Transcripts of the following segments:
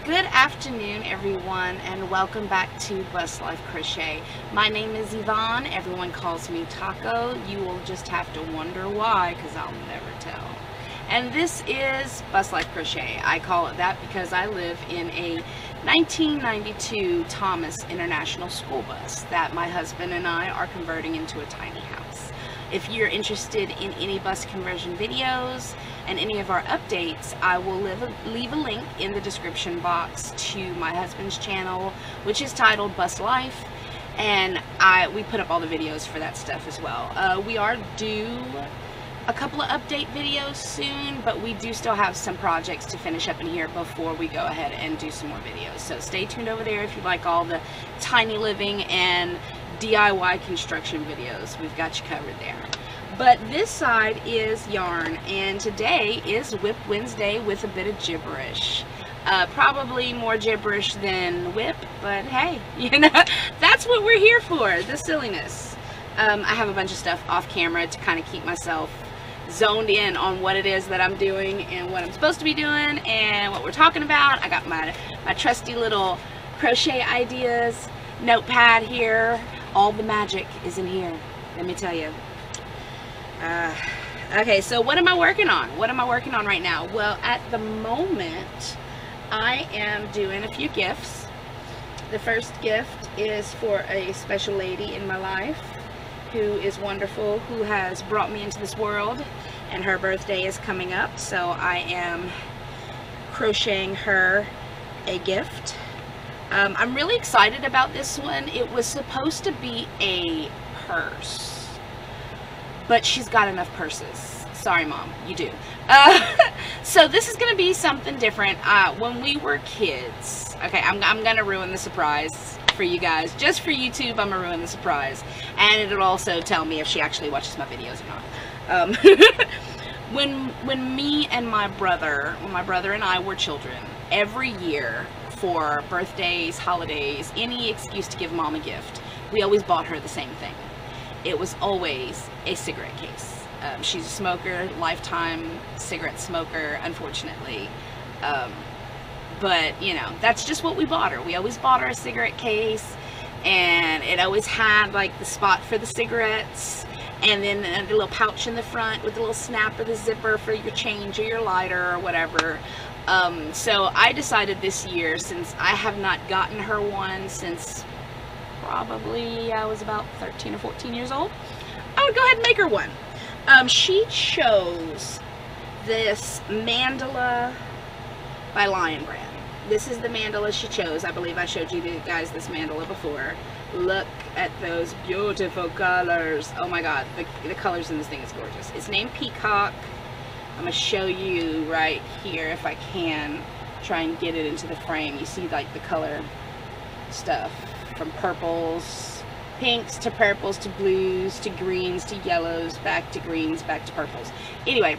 Good afternoon, everyone, and welcome back to Bus Life Crochet. My name is Yvonne. Everyone calls me Taco. You will just have to wonder why, because I'll never tell. And this is Bus Life Crochet. I call it that because I live in a 1992 Thomas International School bus that my husband and I are converting into a tiny house. If you're interested in any bus conversion videos and any of our updates, I will leave a link in the description box to my husband's channel, which is titled Bus Life, and we put up all the videos for that stuff as well. We are due a couple of update videos soon, but we do still have some projects to finish up in here before we go ahead and do some more videos. So stay tuned over there if you like all the tiny living and DIY construction videos. We've got you covered there. But this side is yarn, and today is WIP Wednesday with a bit of gibberish. Probably more gibberish than WIP, but hey, you know, that's what we're here for, the silliness. I have a bunch of stuff off camera to kind of keep myself zoned in on what it is that I'm doing and what I'm supposed to be doing and what we're talking about. I got my trusty little crochet ideas notepad here. All the magic is in here, let me tell you. Okay, so what am I working on? What am I working on right now? Well, at the moment, I am doing a few gifts. The first gift is for a special lady in my life who is wonderful, who has brought me into this world, and her birthday is coming up, so I am crocheting her a gift. I'm really excited about this one. It was supposed to be a purse, but she's got enough purses. Sorry, Mom, you do. So this is going to be something different. When we were kids, okay, I'm going to ruin the surprise for you guys. Just for YouTube, I'm going to ruin the surprise. And it'll also tell me if she actually watches my videos or not. When me and my brother and I were children, every year for birthdays, holidays, any excuse to give Mom a gift, we always bought her the same thing. It was always a cigarette case. She's a smoker, lifetime cigarette smoker, unfortunately. But, you know, that's just what we bought her. We always bought her a cigarette case, and it always had, like, the spot for the cigarettes, and then a little pouch in the front with a little snap of the zipper for your change or your lighter or whatever. So I decided this year, since I have not gotten her one since probably I was about 13 or 14 years old, I would go ahead and make her one. She chose this mandala by Lion Brand. This is the mandala she chose. I believe I showed you guys this mandala before. Look at those beautiful colors. Oh my god, the colors in this thing is gorgeous. It's named Peacock. I'm going to show you right here if I can try and get it into the frame. You see, like, the color stuff from purples, pinks to purples to blues to greens to yellows, back to greens, back to purples. Anyway,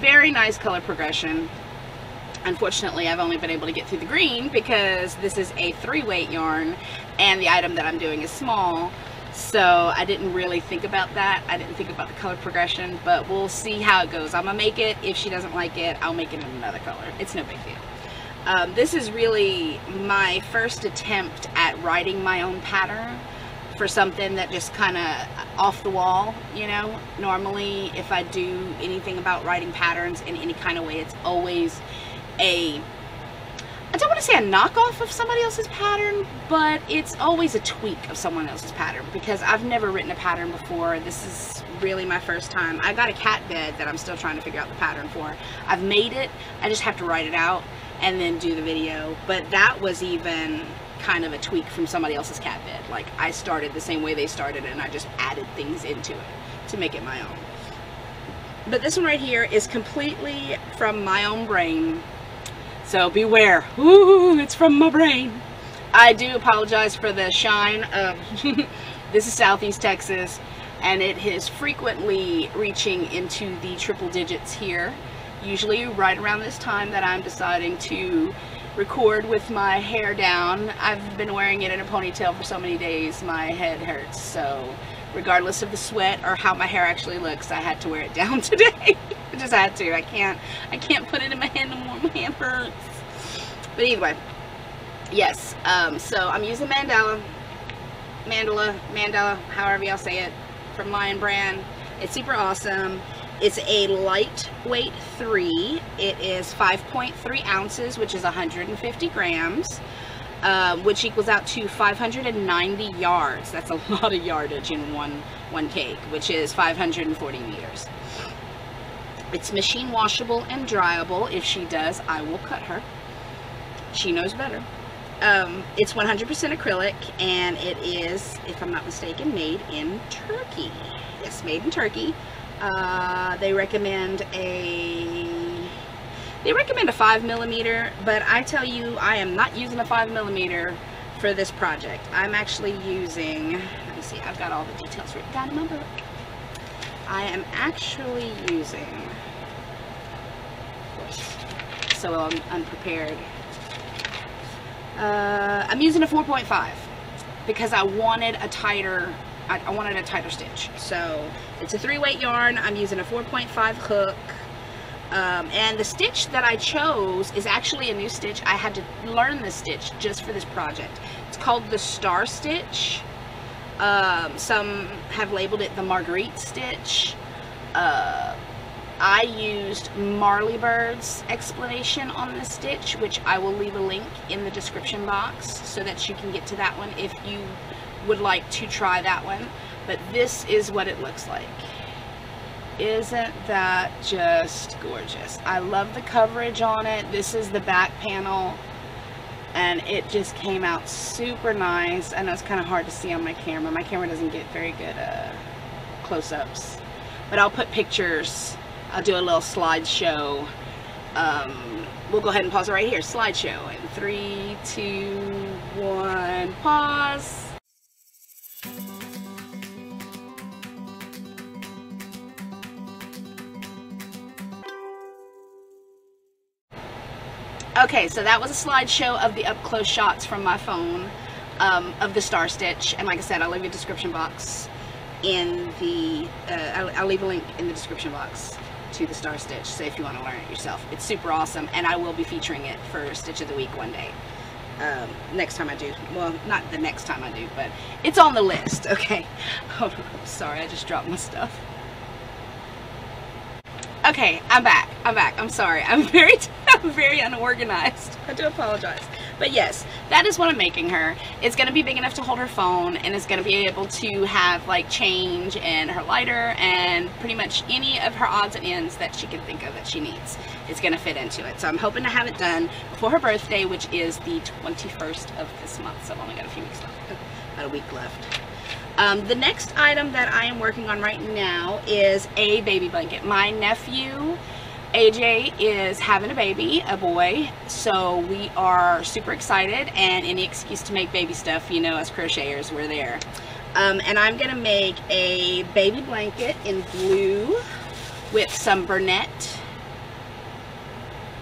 very nice color progression. Unfortunately, I've only been able to get through the green because this is a 3-weight yarn and the item that I'm doing is small. So I didn't really think about that. I didn't think about the color progression, but we'll see how it goes. I'm gonna make it. If she doesn't like it, I'll make it in another color. It's no big deal. This is really my first attempt at writing my own pattern for something that just kind of off the wall, you know. Normally, if I do anything about writing patterns in any kind of way, it's always I don't want to say a knockoff of somebody else's pattern, but it's always a tweak of someone else's pattern, because I've never written a pattern before. This is really my first time. I got a cat bed that I'm still trying to figure out the pattern for. I've made it, I just have to write it out and then do the video, but that was even kind of a tweak from somebody else's cat bed. Like, I started the same way they started and I just added things into it to make it my own. But this one right here is completely from my own brain. So beware. Ooh, it's from my brain. I do apologize for the shine. This is Southeast Texas, and it is frequently reaching into the triple digits here. Usually right around this time that I'm deciding to record with my hair down. I've been wearing it in a ponytail for so many days, my head hurts. So regardless of the sweat or how my hair actually looks, I had to wear it down today. I just had to. I can't put it in my hand anymore. My hand hurts. But anyway, Yes, so I'm using mandala, however y'all say it, from Lion Brand. It's super awesome. It's a lightweight 3. It is 5.3 ounces, which is 150 grams, which equals out to 590 yards. That's a lot of yardage in one cake, which is 540 meters. It's machine washable and dryable. If she does, I will cut her. She knows better. It's 100% acrylic, and it is, if I'm not mistaken, made in Turkey. Yes, made in Turkey. They recommend a 5mm, but I tell you, I am not using a 5mm for this project. I'm actually using, let me see, I've got all the details written down in my book. I am actually using, of course, so I'm unprepared. I'm using a 4.5 because I wanted a tighter stitch. So it's a 3-weight yarn. I'm using a 4.5 hook, and the stitch that I chose is actually a new stitch. I had to learn this stitch just for this project. It's called the Star Stitch. Some have labeled it the Marguerite Stitch. I used Marley Bird's explanation on this stitch, which I will leave a link in the description box so that you can get to that one if you would like to try that one. But this is what it looks like. Isn't that just gorgeous? I love the coverage on it. This is the back panel, and it just came out super nice. I know it's kind of hard to see on my camera. My camera doesn't get very good close-ups, but I'll put pictures. I'll do a little slideshow. We'll go ahead and pause it right here. Slideshow in 3, 2, 1, pause. Okay, so that was a slideshow of the up-close shots from my phone of the Star Stitch, and like I said, I'll leave a description box in the I'll leave a link in the description box to the Star Stitch, so if you want to learn it yourself. It's super awesome, and I will be featuring it for Stitch of the Week one day. Next time I do. Well, not the next time I do, but it's on the list. Okay. Oh, sorry, I just dropped my stuff. Okay, I'm back. I'm sorry. I'm very unorganized. I do apologize. But yes, that is what I'm making her. It's going to be big enough to hold her phone, and it's going to be able to have like change and her lighter and pretty much any of her odds and ends that she can think of that she needs. It's going to fit into it. So I'm hoping to have it done before her birthday, which is the 21st of this month. So I've only got a few weeks left, about a week left. The next item that I am working on right now is a baby blanket. My nephew AJ is having a baby, a boy, so we are super excited, and any excuse to make baby stuff, you know, as crocheters, we're there. And I'm gonna make a baby blanket in blue with some Burnett.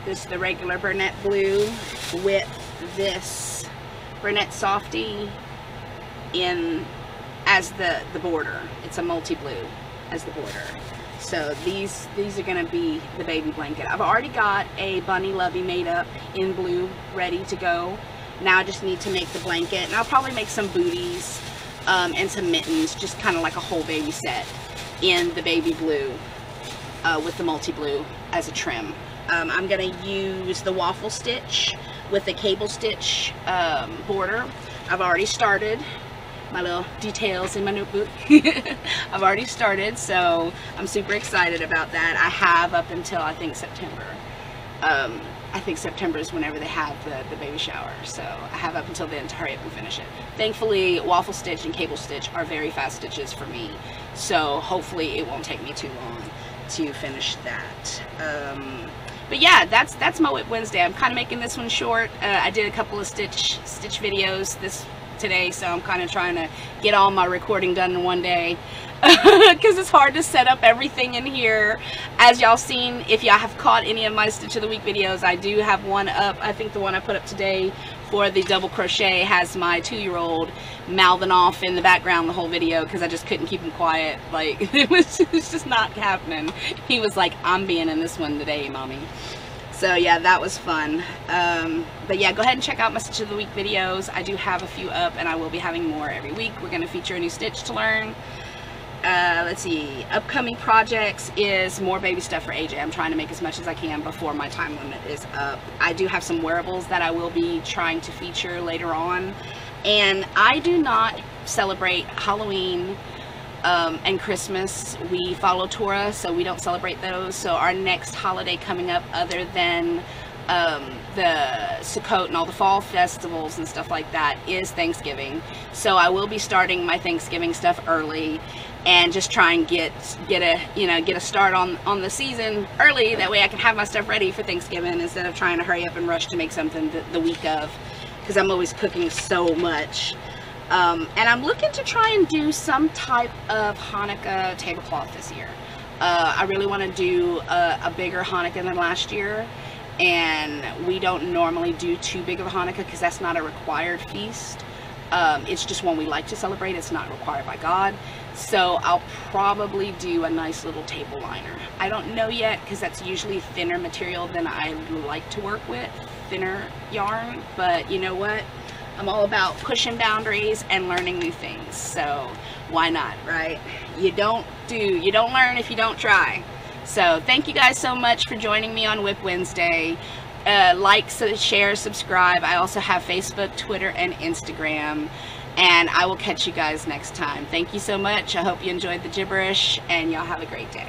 This is the regular Burnett blue with this Burnett Softy in as the border. It's a multi-blue as the border. So these are going to be the baby blanket. I've already got a Bunny Lovey made up in blue ready to go. Now I just need to make the blanket, and I'll probably make some booties and some mittens, just kind of like a whole baby set in the baby blue with the multi-blue as a trim. I'm going to use the waffle stitch with the cable stitch border. I've already started my little details in my notebook. I've already started, so I'm super excited about that. I have up until I think September. I think September is whenever they have the baby shower, so I have up until then to hurry up and finish it. Thankfully, waffle stitch and cable stitch are very fast stitches for me, so hopefully it won't take me too long to finish that. But yeah, that's my WIP Wednesday. I'm kind of making this one short. I did a couple of stitch videos today, so I'm kind of trying to get all my recording done in one day because it's hard to set up everything in here. As y'all seen, if y'all have caught any of my Stitch of the Week videos, I do have one up. I think the one I put up today for the double crochet has my 2-year-old mouthing off in the background the whole video because I just couldn't keep him quiet. Like, it's just not happening. He was like, I'm being in this one today, mommy. So yeah, that was fun. But yeah, go ahead and check out my Stitch of the Week videos. I do have a few up, and I will be having more every week. We're going to feature a new stitch to learn. Let's see, upcoming projects is more baby stuff for AJ. I'm trying to make as much as I can before my time limit is up. I do have some wearables that I will be trying to feature later on. And I do not celebrate Halloween and Christmas. We follow Torah, so we don't celebrate those. So our next holiday coming up, other than the Sukkot and all the fall festivals and stuff like that, is Thanksgiving. So I will be starting my Thanksgiving stuff early and just try and get a start on the season early. That way I can have my stuff ready for Thanksgiving instead of trying to hurry up and rush to make something the week of, because I'm always cooking so much. And I'm looking to try and do some type of Hanukkah tablecloth this year. I really want to do a bigger Hanukkah than last year, and we don't normally do too big of a Hanukkah because that's not a required feast. It's just one we like to celebrate. It's not required by God. So I'll probably do a nice little table liner. I don't know yet, because that's usually thinner material than I like to work with, thinner yarn. But you know what? I'm all about pushing boundaries and learning new things. So why not, right? You don't learn if you don't try. So thank you guys so much for joining me on WIP Wednesday. Like, share, subscribe. I also have Facebook, Twitter, and Instagram. And I will catch you guys next time. Thank you so much. I hope you enjoyed the gibberish, and y'all have a great day.